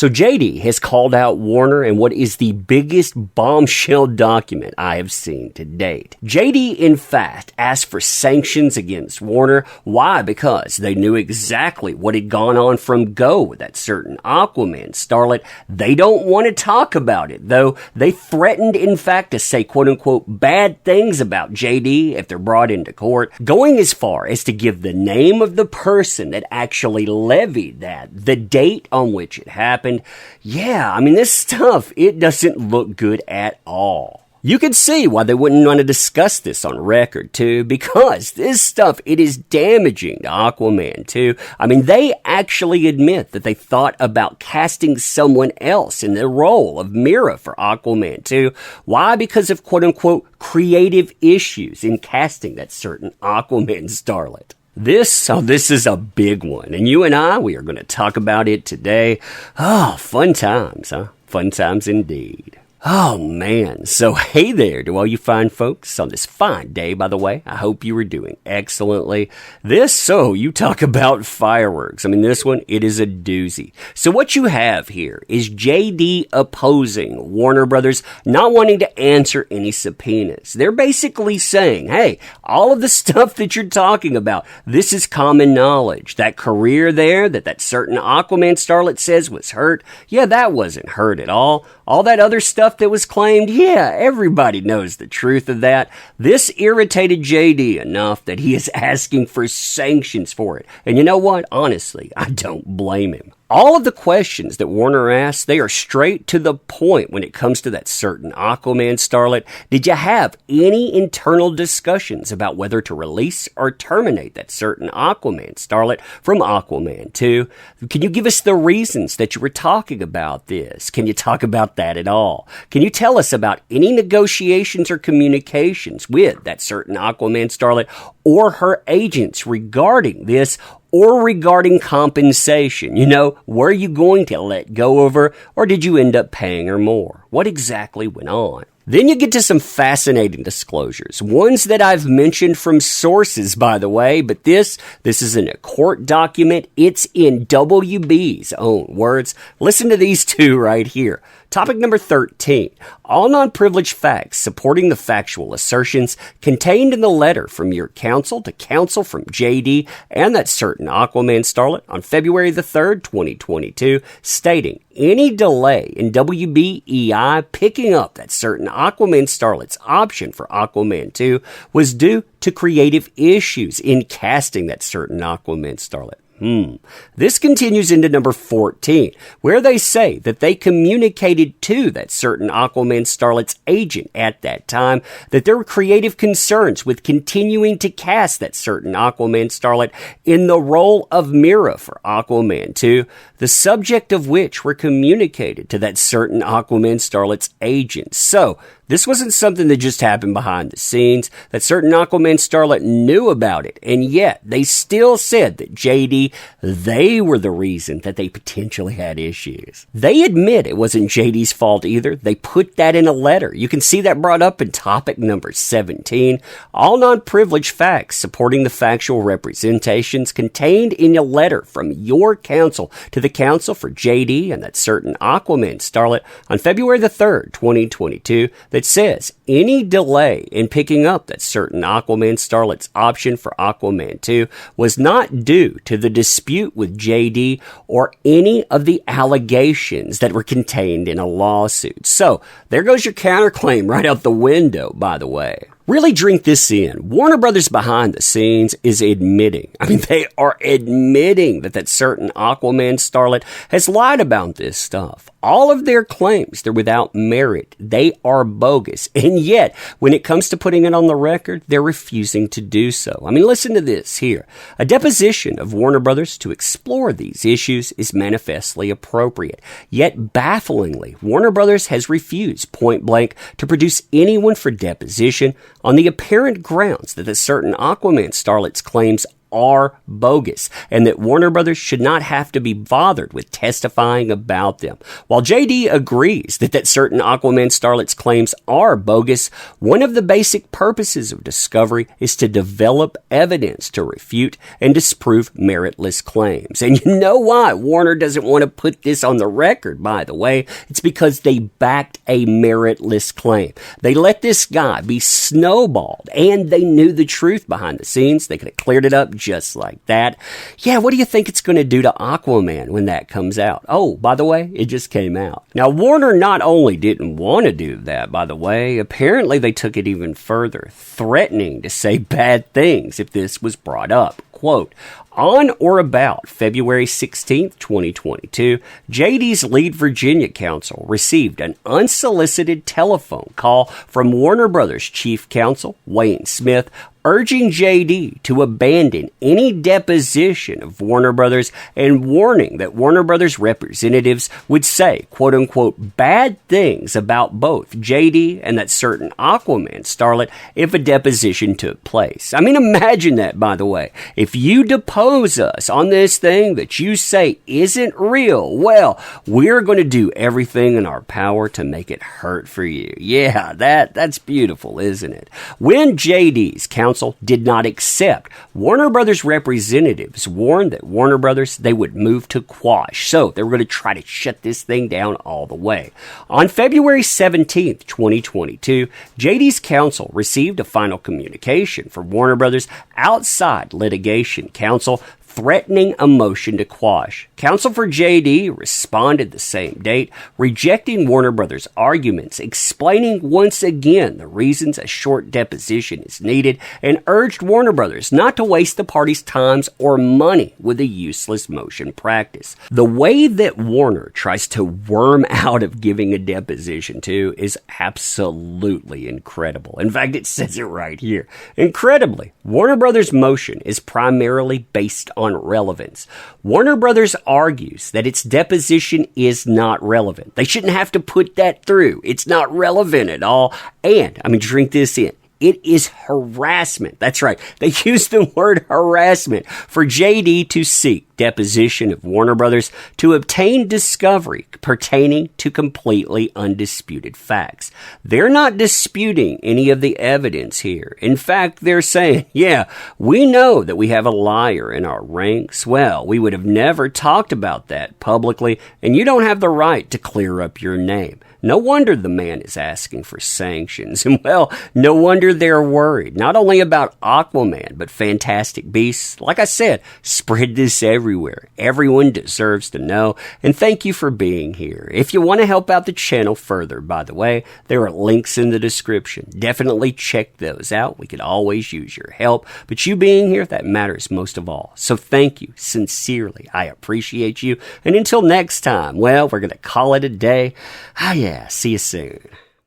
So JD has called out Warner in what is the biggest bombshell document I have seen to date. JD, in fact, asked for sanctions against Warner. Why? Because they knew exactly what had gone on from Go with that certain Aquaman starlet. They don't want to talk about it, though. They threatened, in fact, to say quote-unquote bad things about JD if they're brought into court, going as far as to give the name of the person that actually levied that, the date on which it happened. Yeah, I mean, this stuff, it doesn't look good at all. You can see why they wouldn't want to discuss this on record, too, because this stuff, it is damaging to Aquaman, too. I mean, they actually admit that they thought about casting someone else in the role of Mira for Aquaman, too. Why? Because of quote-unquote creative issues in casting that certain Aquaman starlet. This is a big one, and you and I, we are going to talk about it today. Oh, fun times, huh? Fun times indeed. Oh, man. So, hey there to all you fine folks on this fine day, by the way. I hope you were doing excellently. You talk about fireworks. I mean, this one, it is a doozy. So what you have here is JD opposing Warner Brothers, not wanting to answer any subpoenas. They're basically saying, hey, all of the stuff that you're talking about, this is common knowledge. That career there that certain Aquaman starlet says was hurt, yeah, that wasn't hurt at all. All that other stuff that was claimed, yeah, everybody knows the truth of that. This irritated JD enough that he is asking for sanctions for it. And you know what? Honestly, I don't blame him. All of the questions that Warner asks, they are straight to the point when it comes to that certain Aquaman starlet. Did you have any internal discussions about whether to release or terminate that certain Aquaman starlet from Aquaman 2? Can you give us the reasons that you were talking about this? Can you talk about that at all? Can you tell us about any negotiations or communications with that certain Aquaman starlet or her agents regarding this? Or regarding compensation, were you going to let go of her, or did you end up paying her more? What exactly went on? Then you get to some fascinating disclosures, ones that I've mentioned from sources, by the way, but this is in a court document. It's in WB's own words. Listen to these two right here. Topic number 13, all non-privileged facts supporting the factual assertions contained in the letter from your counsel to counsel from JD and that certain Aquaman starlet on February the 3rd, 2022, stating any delay in WBEI picking up that certain Aquaman starlet's option for Aquaman 2 was due to creative issues in casting that certain Aquaman starlet. This continues into number 14, where they say that they communicated to that certain Aquaman starlet's agent at that time that there were creative concerns with continuing to cast that certain Aquaman starlet in the role of Mira for Aquaman 2, the subject of which were communicated to that certain Aquaman starlet's agent. So, this wasn't something that just happened behind the scenes. That certain Aquaman starlet knew about it, and yet they still said that JD, they were the reason that they potentially had issues. They admit it wasn't JD's fault either. They put that in a letter. You can see that brought up in topic number 17. All non-privileged facts supporting the factual representations contained in a letter from your counsel to the counsel for JD and that certain Aquaman starlet on February the 3rd, 2022, that says any delay in picking up that certain Aquaman starlet's option for Aquaman 2 was not due to the dispute with JD or any of the allegations that were contained in a lawsuit. So, there goes your counterclaim right out the window, by the way. Really drink this in. Warner Brothers behind the scenes is admitting, they are admitting that certain Aquaman starlet has lied about this stuff. All of their claims, they're without merit. They are bogus. And yet, when it comes to putting it on the record, they're refusing to do so. Listen to this here. A deposition of Warner Brothers to explore these issues is manifestly appropriate. Yet, bafflingly, Warner Brothers has refused point blank to produce anyone for deposition on the apparent grounds that a certain Aquaman starlet's claims are bogus, and that Warner Brothers should not have to be bothered with testifying about them. While JD agrees that certain Aquaman starlet's claims are bogus, one of the basic purposes of discovery is to develop evidence to refute and disprove meritless claims. And you know why Warner doesn't want to put this on the record, by the way? It's because they backed a meritless claim. They let this guy be snowballed, and they knew the truth behind the scenes. They could have cleared it up just like that. Yeah, what do you think it's going to do to Aquaman when that comes out? Oh, by the way, it just came out. Now, Warner not only didn't want to do that, by the way, apparently they took it even further, threatening to say bad things if this was brought up. Quote, on or about February 16th, 2022, JD's lead Virginia counsel received an unsolicited telephone call from Warner Brothers chief counsel, Wayne Smith, urging JD to abandon any deposition of Warner Brothers and warning that Warner Brothers representatives would say, quote unquote, bad things about both JD and that certain Aquaman starlet if a deposition took place. I mean, imagine that, by the way. If you depose us on this thing that you say isn't real, well, we're going to do everything in our power to make it hurt for you. Yeah, that's beautiful, isn't it? When JD's counsel did not accept, Warner Brothers representatives warned that Warner Brothers, they would move to quash. So they were going to try to shut this thing down all the way. On February 17th, 2022, JD's counsel received a final communication from Warner Brothers outside litigation counsel threatening a motion to quash. Counsel for JD responded the same date, rejecting Warner Brothers' arguments, explaining once again the reasons a short deposition is needed, and urged Warner Brothers not to waste the parties' times or money with a useless motion practice. The way that Warner tries to worm out of giving a deposition to is absolutely incredible. In fact, it says it right here. Incredibly, Warner Brothers' motion is primarily based on relevance. Warner Brothers argues that its deposition is not relevant. They shouldn't have to put that through. It's not relevant at all. And, drink this in. It is harassment. That's right. They use the word harassment for JD to seek deposition of Warner Brothers to obtain discovery pertaining to completely undisputed facts. They're not disputing any of the evidence here. In fact, they're saying, yeah, we know that we have a liar in our ranks. Well, we would have never talked about that publicly, and you don't have the right to clear up your name. No wonder the man is asking for sanctions. And well, no wonder they're worried, not only about Aquaman, but Fantastic Beasts. Like I said, spread this everywhere. Everyone deserves to know. And thank you for being here. If you want to help out the channel further, by the way, there are links in the description. Definitely check those out. We could always use your help. But you being here, that matters most of all. So thank you sincerely. I appreciate you. And until next time, well, we're going to call it a day. Yeah, see you soon.